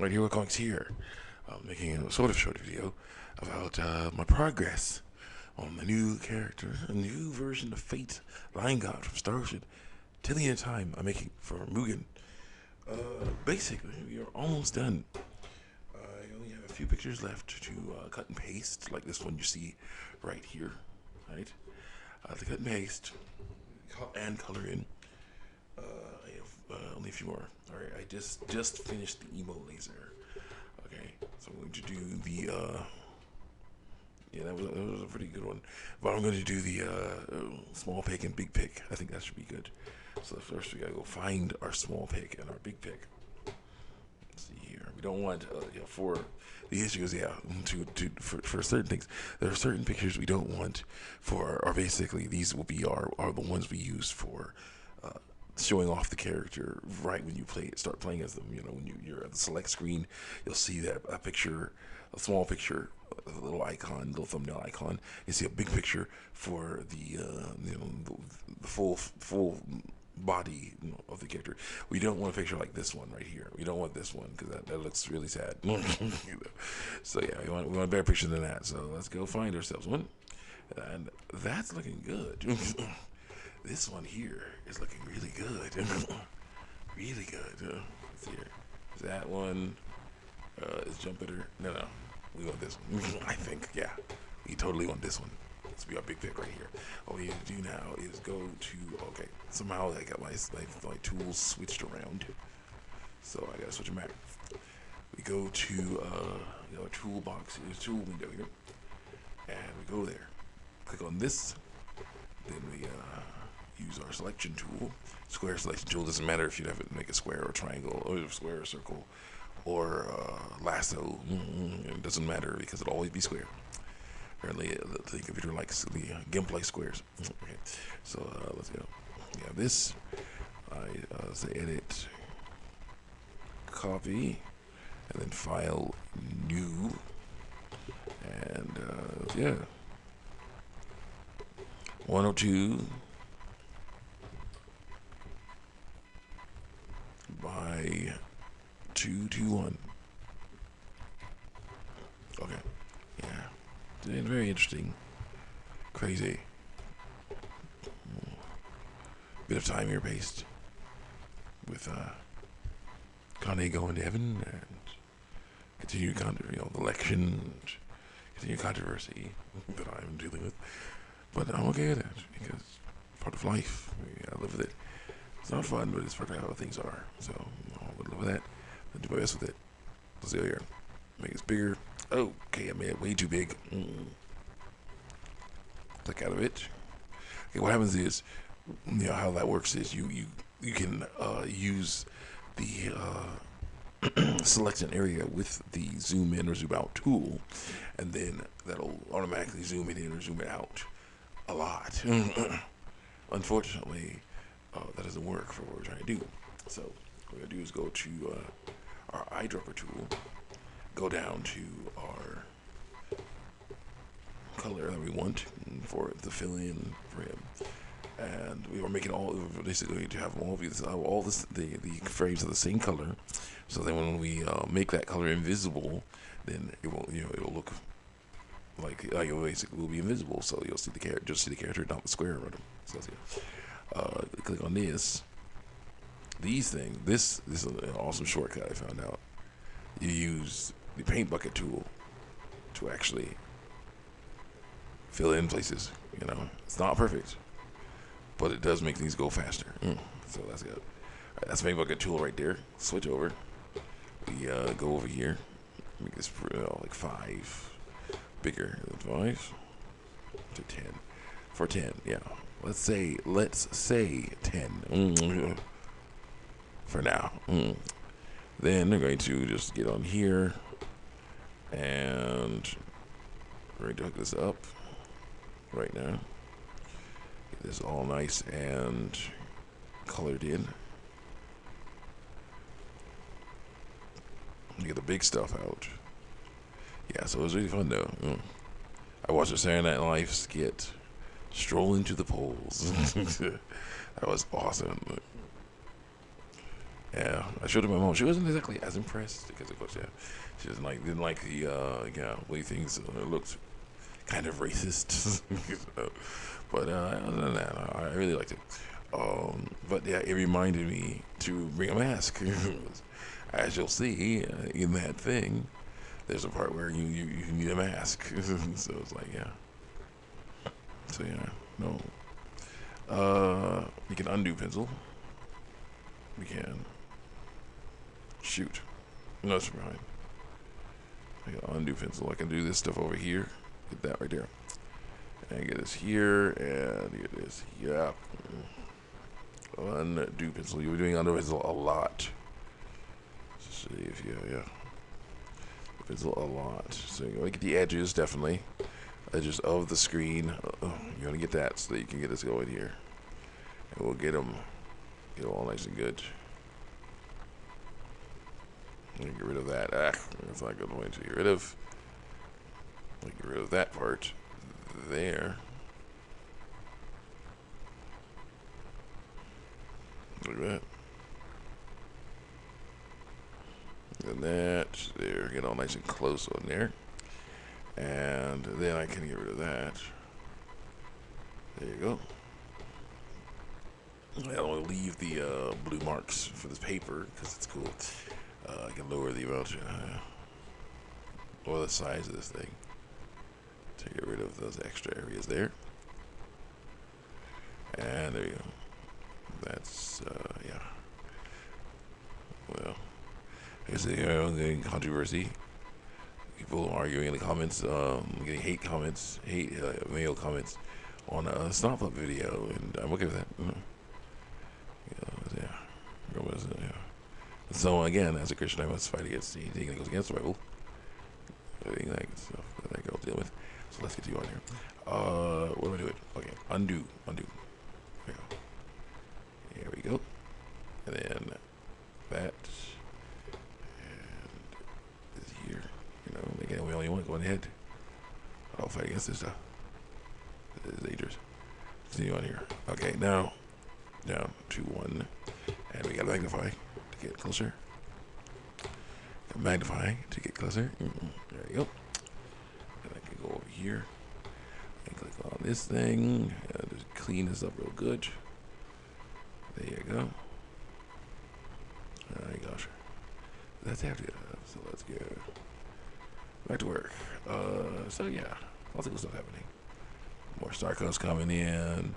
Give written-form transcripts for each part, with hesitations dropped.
Radio Comics here, making a sort of short video about my progress on the new character, a new version of Fayt, Lingod from Starship. Till the end of time, I'm making for Mugen. Basically, we are almost done. I only have a few pictures left to cut and paste, like this one you see right here, right? To cut and paste and color in. I have only a few more. All right, I just finished the emo laser. Okay, so I'm going to do the yeah, that was a pretty good one. But I'm going to do the small pick and big pick. I think that should be good. So first we gotta go find our small pick and our big pick. Let's see here. We don't want for the issue is for certain things. There are certain pictures we don't want for our basically these will be are the ones we use for showing off the character right when you start playing as them. You know, when you're at the select screen, you'll see that a picture, a small picture, a little icon, little thumbnail icon. You see a big picture for the the full body of the character. We don't want a picture like this one right here. We don't want this one because that looks really sad. So yeah, we want a better picture than that. So let's go find ourselves one, and that's looking good. This one here is looking really good. Really good. Let's see here. Is that one? Is jump better? No. We want this one. I think, yeah. We totally want this one. This will be our big pick right here. All we need to do now is go to, okay, somehow I got my tools switched around. So I gotta switch them back. We go to our toolbox, tool window here. And we go there. Click on this. Then we use our selection tool. Square selection tool doesn't matter if you have it make a square or triangle or square or circle or lasso. It doesn't matter because it'll always be square. Apparently the computer likes the GIMP like squares. Okay, so let's go. Yeah, this I say edit, copy, and then file new, and yeah, 102 by 221. Okay, yeah, very interesting, crazy. Bit of time here based with Kanye going to heaven and continued the election, continued controversy that I'm dealing with. But I'm okay with that because it's part of life. I live with it. It's not fun, but it's part of how things are. So I'll live with that. I'll do my best with it. Let's see here. Make this bigger. Okay, I made it way too big. Click out of it. Okay, what happens is, how that works is you can use the select an area with the zoom in or zoom out tool, and then that'll automatically zoom it in or zoom it out a lot. Unfortunately, that doesn't work for what we're trying to do. So what we're gonna do is go to our eyedropper tool, go down to our color that we want for the fill in for him, and we are making basically to have all the frames of the same color, so then when we make that color invisible, then it won't it'll look like it basically will be invisible, so you'll see the character, not the square around him. So click on this. These things. This is an awesome shortcut I found out. You use the paint bucket tool to actually fill in places. It's not perfect, but it does make things go faster. So that's good. Right, that's paint bucket tool right there. Switch over. We go over here. Make this like 5 bigger than 5 to 10. For 10, yeah. Let's say 10 for now. Then they're going to just get on here and we're going to hook this up right now. Get this all nice and colored in. Get the big stuff out. Yeah, so it was really fun though. I watched a Saturday Night Live skit, Strolling to the Polls. That was awesome. Yeah, I showed it to my mom. She wasn't exactly as impressed because, of course, yeah, she didn't like the way things looked, kind of racist. So, but other than that, I really liked it. But yeah, it reminded me to bring a mask. As you'll see in that thing, there's a part where you need a mask. So it's like, yeah. So yeah, no. You can undo pencil. We can shoot. No, it's behind. I can undo pencil. I can do this stuff over here. Get that right there. And get this here, and get this. Yeah. Undo pencil. You're doing undo pencil a lot. Let's see if yeah. Pencil a lot. So you want to get the edges, definitely. Edges of the screen. You want to get that so that you can get this going here. And we'll get them all nice and good. Get rid of that. That's not a good point to get rid of. Get rid of that part there. Look at that. And that there. Get all nice and close on there. And then I can get rid of that. There you go. I'll leave the blue marks for this paper because it's cool. I can lower the amount, or the size of this thing to get rid of those extra areas there. And there you go. That's, yeah. Well, here's the controversy. People arguing in the comments, getting hate comments, mail comments on a Stomp Up video, and I'm okay with that. Yeah. So again, as a Christian, I must fight against anything that goes against the Bible. Anything that stuff that I go deal with. So let's get you on here. What do I do it? Okay, undo. There we go. Here we go. And then that. And this here. Again, we only want to go ahead. I'll fight against this stuff. It's dangerous. Continue on here. Okay, now down to 1. And we got to magnify to get closer. Magnify to get closer. There you go. And I can go over here and click on this thing. Just clean this up real good. There you go. Oh my gosh. That's after it. So let's go back to work. So yeah, lots of good stuff happening. More star codes coming in.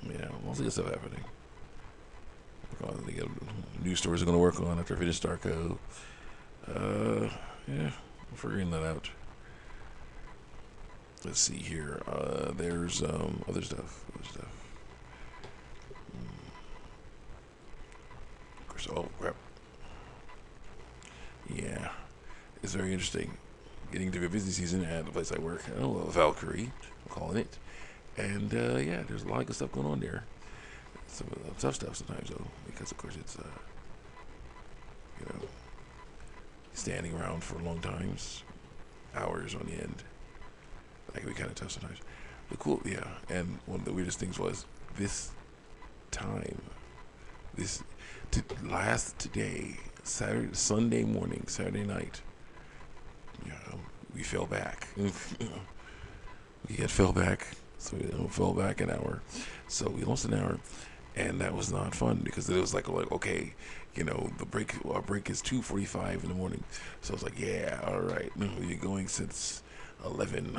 Yeah, lots of good stuff happening. New stories are going to work on after I finish Starco. Yeah, I'm figuring that out. Let's see here. There's other stuff. Of course. Oh crap. Yeah, it's very interesting. Getting to a busy season at the place I work. Valkyrie, I'm calling it. And yeah, there's a lot of good stuff going on there. Some of the tough stuff sometimes though, because of course it's standing around for long times, hours on the end. That can be kind of tough sometimes. But cool, yeah. And one of the weirdest things was this time, today, Sunday morning, Saturday night. We fell back. We had fell back, so we fell back an hour. So we lost an hour. And that was not fun because it was like okay, our break is 2:45 in the morning. So I was like, yeah, all right, you're going since 11.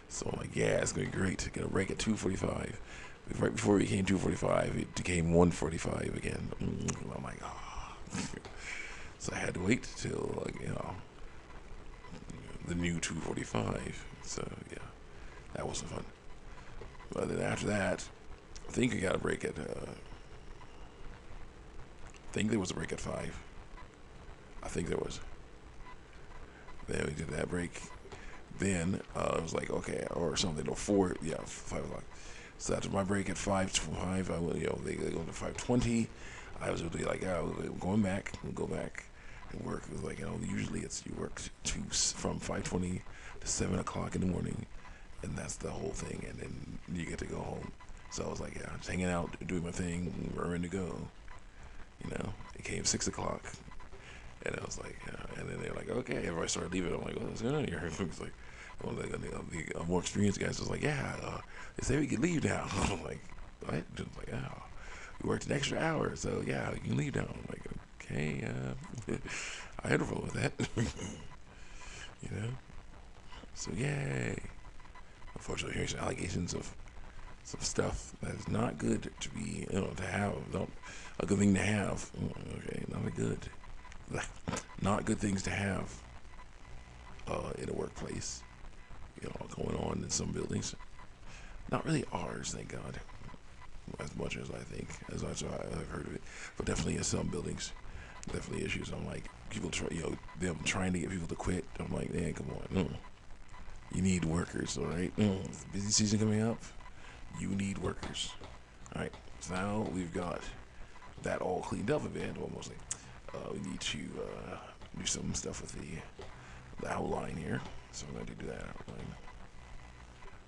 So I'm like, yeah, it's gonna be great. Get a break at 2:45. Right before it became 2:45, it became 1:45 again. I'm like, oh. So I had to wait till the new 2:45. So yeah, that wasn't fun. But then after that, I think we got a break at, I think there was a break at 5. I think there was. Then we did that break. Then it was like, okay, or something, or 4, 5 o'clock. So after my break at 5, I went, they go to 5:20. I was really like, we'll go back and work. It was like, usually you work from 5:20 to 7 o'clock in the morning. and that's the whole thing. And then you get to go home. So I was like, yeah, just hanging out, doing my thing, raring to go. You know, it came 6 o'clock, and I was like, yeah. And then they're like, okay, everybody started leaving. I'm like, what's going on here? It's like, well, the more experienced guys was like, yeah, they say we can leave now. I'm like, what? Just like, oh, we worked an extra hour, so yeah, you can leave now. I'm like, okay, I had to roll with that. You know, so yay. Unfortunately, here's allegations of some stuff that is not good to be, to have. Not a good thing to have. Okay, not a good, not good things to have in a workplace. Going on in some buildings. Not really ours, thank God. As much as I think, as much as I've heard of it, but definitely in some buildings, definitely issues. I'm like, people try, them trying to get people to quit. I'm like, man, come on. You need workers, all right? Busy season coming up. You need workers. All right. So now we've got that all cleaned up a bit, almost like we need to do some stuff with the outline here. So I'm going to do that outline.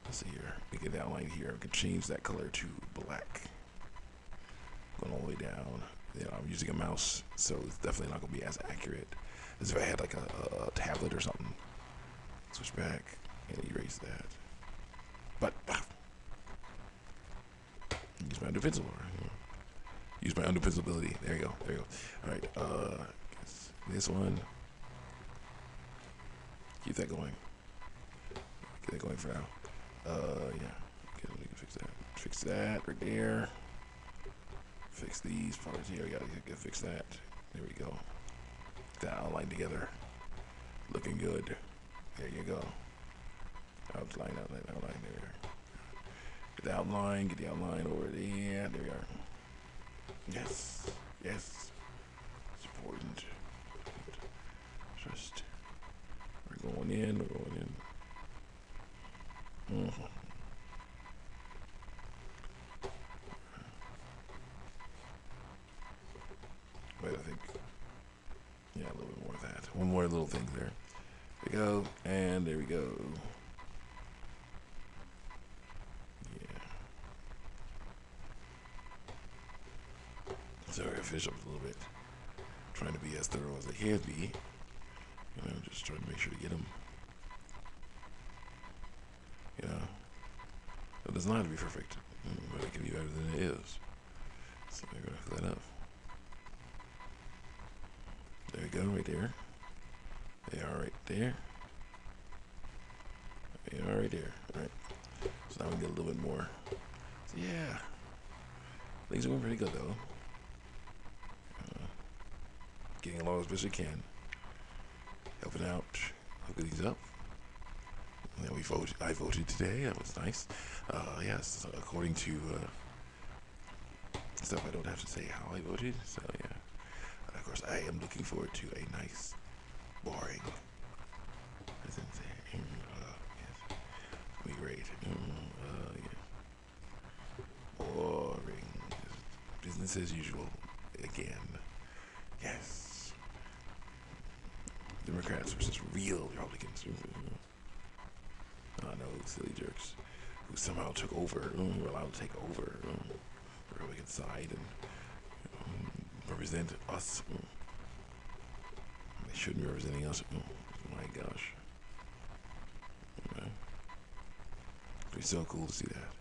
Let's see here. We get the outline here. I can change that color to black. Going all the way down. I'm using a mouse, so it's definitely not going to be as accurate as if I had like a tablet or something. Switch back and erase that. But use my underpencil. Use my underpencil ability. There you go. There you go. All right. This one. Keep that going. Get that going for now. Yeah. Okay, we can fix that. Fix that right there. Fix these parts here. We gotta fix that. There we go. Get that outline together. Looking good. There you go. Outline. There we are. Get the outline. Get the outline over there. There we are. Yes. Yes. It's important. Just. We're going in. We're going in. Wait, I think. Yeah, a little bit more of that. One more little thing there. There we go. And there we go. Sorry, I finished up a little bit. Trying to be as thorough as I can be. Just trying to make sure to get them. It does not have to be perfect, but it can be better than it is. So I'm going to hook that up. There we go, right there. They are right there. They are right there. All right. So now we get a little bit more. So yeah, things are going pretty good though. Getting along as best as we can. Helping out, hooking things up. Yeah, I voted today. That was nice. Yes, according to stuff, I don't have to say how I voted. So yeah, of course, I am looking forward to a nice, boring. Yes, it'll be great. Yeah. Boring. Business as usual. Again. Yes. Democrats versus real Republicans. I know, silly jerks who somehow took over, were allowed to take over the Republican side and represent us. They shouldn't be representing us. My gosh. It'd be so cool to see that.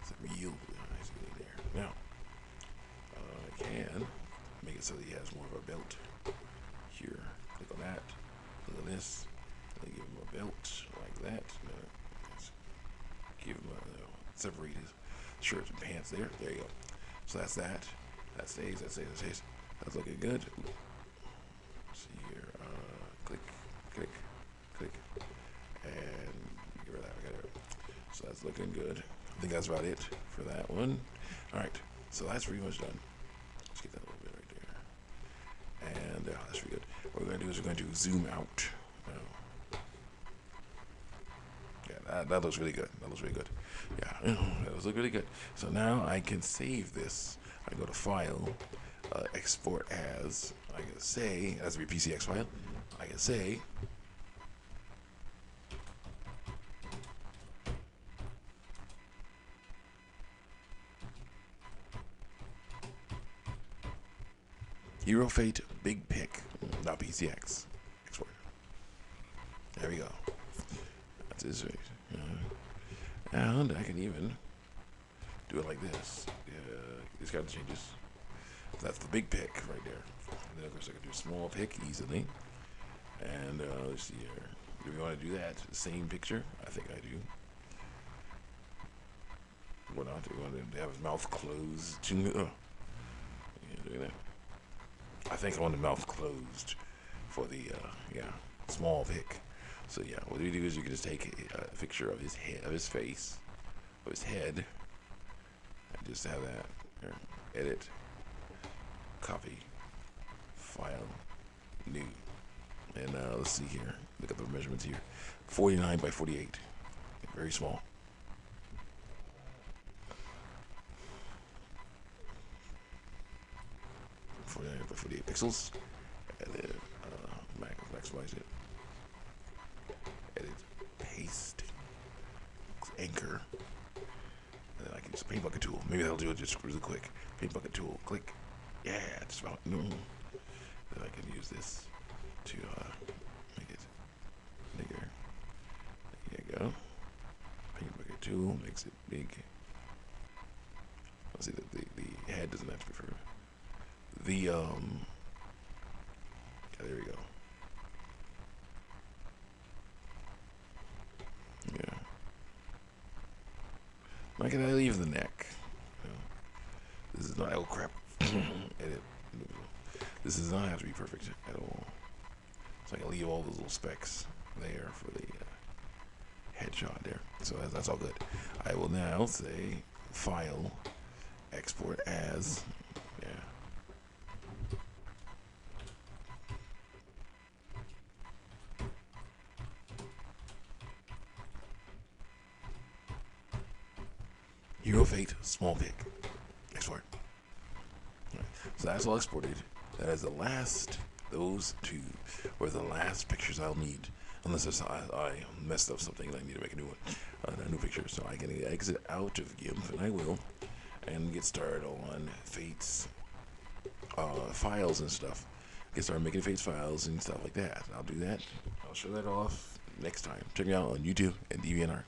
It's a real nice there. Now, I can make it so that he has more of a belt here. Click on that. Look at this. Give him a belt like that. Give him separate his shirts and pants there. There you go. So that's that. That stays. That stays. That stays. That's looking good. Let's see here. Click, click, click, and get rid of that. Okay, so that's looking good. I think that's about it for that one. All right. So that's pretty much done. Let's get that a little bit right there. And that's pretty good. What we're going to do is we're going to zoom out. That looks really good. That looks really good. Yeah, that looks really good. So now I can save this. I go to File, Export as. I can say, it has to be PCX file. I can say, Hero Fayt Big Pick. Not PCX. Export. There we go. That's his face. And I can even do it like this. It's got changes. That's the big pick right there. And then of course I can do a small pick easily. And let's see here. Do we want to do that? Same picture? I think I do. What not? Do we want to have his mouth closed? Yeah, doing that. I think I want the mouth closed for the small pick. So yeah, what you do is you can just take a picture of his head, of his face, of his head, and just have that. Here, edit, copy, file, new, and let's see here. Look at the measurements here. 49 by 48, very small. By 48 pixels, and then maximize it. Edit, paste, anchor, and then I can use the paint bucket tool. Maybe that'll do it just really quick. Paint bucket tool, click. Yeah, just about. No. Then I can use this to make it bigger. There you go. Paint bucket tool makes it big. Let's see that the head doesn't have to be for the yeah, there we go. Yeah. Why can I leave the neck? This is not, oh crap. Edit. This does not have to be perfect at all. So I can leave all those little specks there for the headshot there. So that's all good. I will now say file, export as, yeah. Hero Fayt, small pick. Export. Right. So that's all exported. That is the last, those two were the last pictures I'll need. Unless I messed up something and I need to make a new one, a new picture. So I can exit out of GIMP, and I will, and get started on Fayt's files and stuff. Get started making Fayt's files and stuff like that. I'll do that. I'll show that off next time. Check me out on YouTube and DeviantArt.